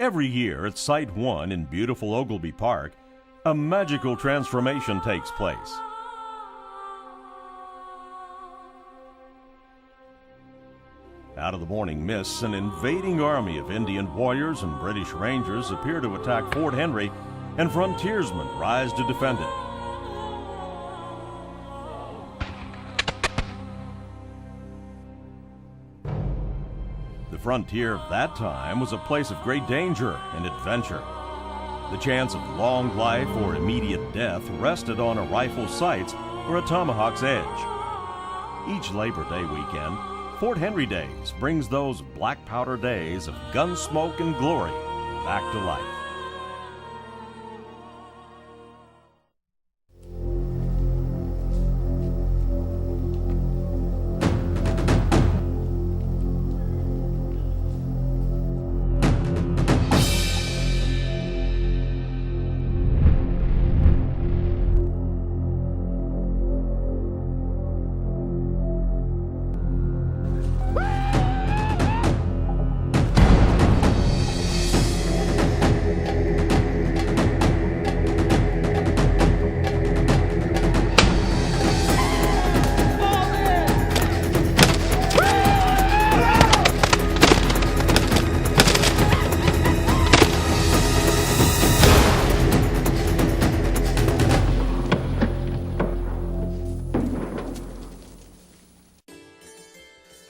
Every year at Site 1 in beautiful Oglebay Park, a magical transformation takes place. Out of the morning mists, an invading army of Indian warriors and British Rangers appear to attack Fort Henry, and frontiersmen rise to defend it. The frontier of that time was a place of great danger and adventure. The chance of long life or immediate death rested on a rifle's sights or a tomahawk's edge. Each Labor Day weekend, Fort Henry Days brings those black powder days of gun smoke and glory back to life.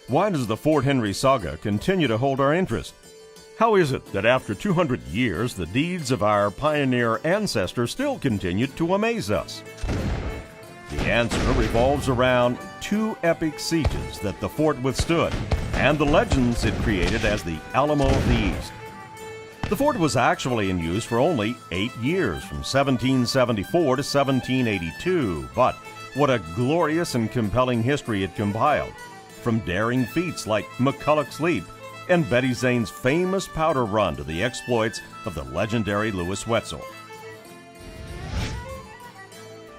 Why does the Fort Henry saga continue to hold our interest? How is it that after 200 years, the deeds of our pioneer ancestors still continue to amaze us? The answer revolves around two epic sieges that the fort withstood and the legends it created as the Alamo of the East. The fort was actually in use for only 8 years, from 1774 to 1782, but what a glorious and compelling history it compiled, from daring feats like McCulloch's Leap and Betty Zane's famous powder run to the exploits of the legendary Louis Wetzel.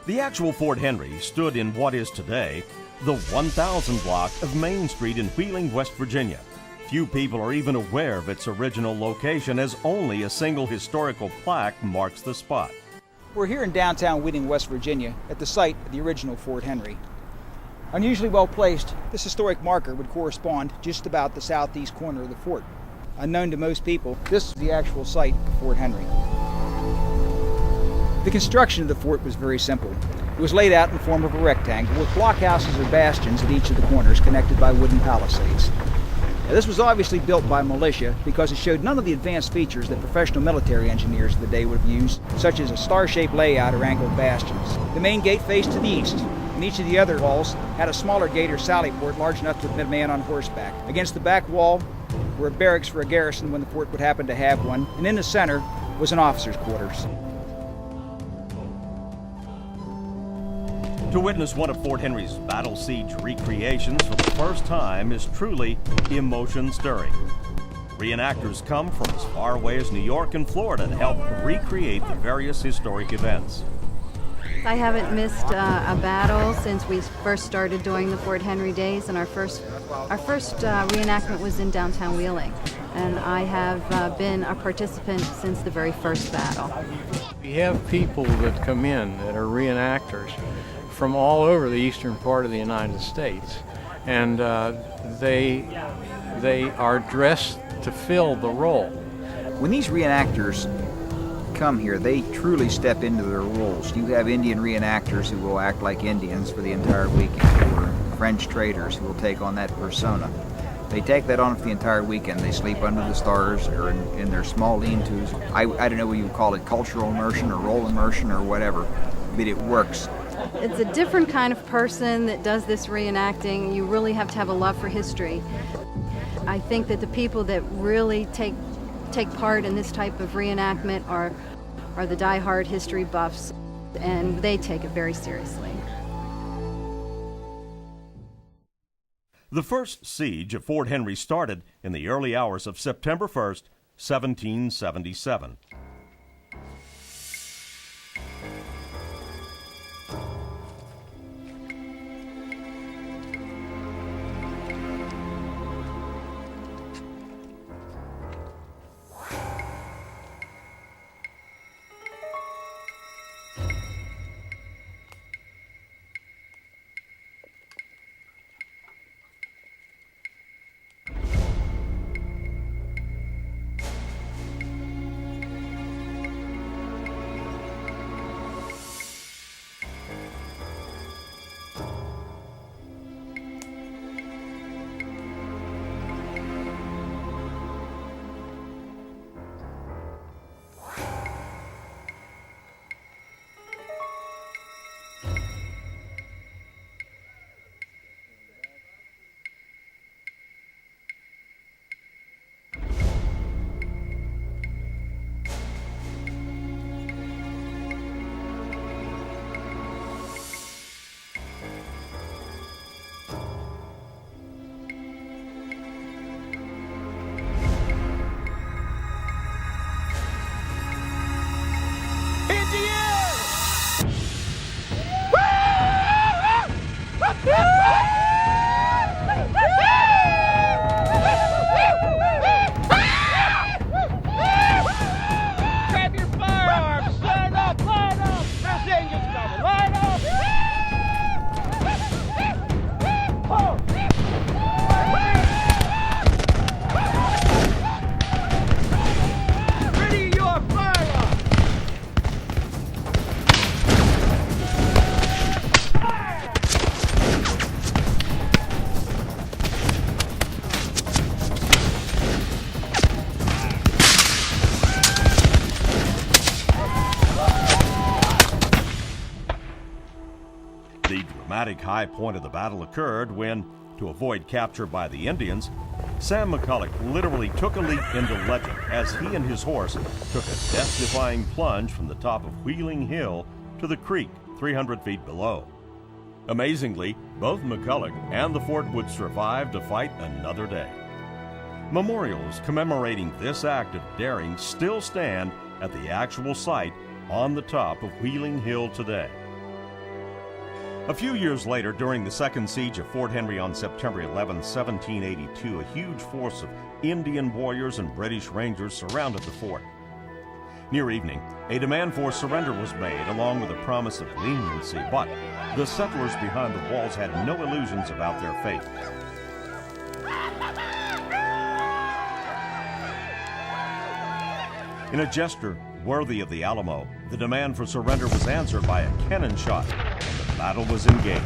The actual Fort Henry stood in what is today the 1000 block of Main Street in Wheeling, West Virginia. Few people are even aware of its original location, as only a single historical plaque marks the spot. We're here in downtown Wheeling, West Virginia, at the site of the original Fort Henry. Unusually well placed, this historic marker would correspond just about the southeast corner of the fort. Unknown to most people, this is the actual site of Fort Henry. The construction of the fort was very simple. It was laid out in the form of a rectangle with blockhouses or bastions at each of the corners connected by wooden palisades. Now, this was obviously built by militia because it showed none of the advanced features that professional military engineers of the day would have used, such as a star-shaped layout or angled bastions. The main gate faced to the east, and each of the other walls had a smaller gate or sally port large enough to admit a man on horseback. Against the back wall were barracks for a garrison when the fort would happen to have one, and in the center was an officer's quarters. To witness one of Fort Henry's battle siege recreations for the first time is truly emotion-stirring. Reenactors come from as far away as New York and Florida to help recreate the various historic events. I haven't missed a battle since we first started doing the Fort Henry Days, and our first reenactment was in downtown Wheeling, and I have been a participant since the very first battle. We have people that come in that are reenactors from all over the eastern part of the United States, and they are dressed to fill the role. When these reenactors come here, they truly step into their roles. You have Indian reenactors who will act like Indians for the entire weekend, or French traders who will take on that persona. They take that on for the entire weekend. They sleep under the stars or in their small lean-tos. I don't know what you would call it, cultural immersion or role immersion or whatever, but it works. It's a different kind of person that does this reenacting. You really have to have a love for history. I think that the people that really take part in this type of reenactment are the die-hard history buffs, and they take it very seriously. The first siege of Fort Henry started in the early hours of September 1st, 1777. The dramatic high point of the battle occurred when, to avoid capture by the Indians, Sam McCulloch literally took a leap into legend as he and his horse took a death-defying plunge from the top of Wheeling Hill to the creek 300 feet below. Amazingly, both McCulloch and the fort would survive to fight another day. Memorials commemorating this act of daring still stand at the actual site on the top of Wheeling Hill today. A few years later, during the second siege of Fort Henry on September 11, 1782, a huge force of Indian warriors and British Rangers surrounded the fort. Near evening, a demand for surrender was made, along with a promise of leniency, but the settlers behind the walls had no illusions about their fate. In a gesture worthy of the Alamo, the demand for surrender was answered by a cannon shot, and the battle was engaged.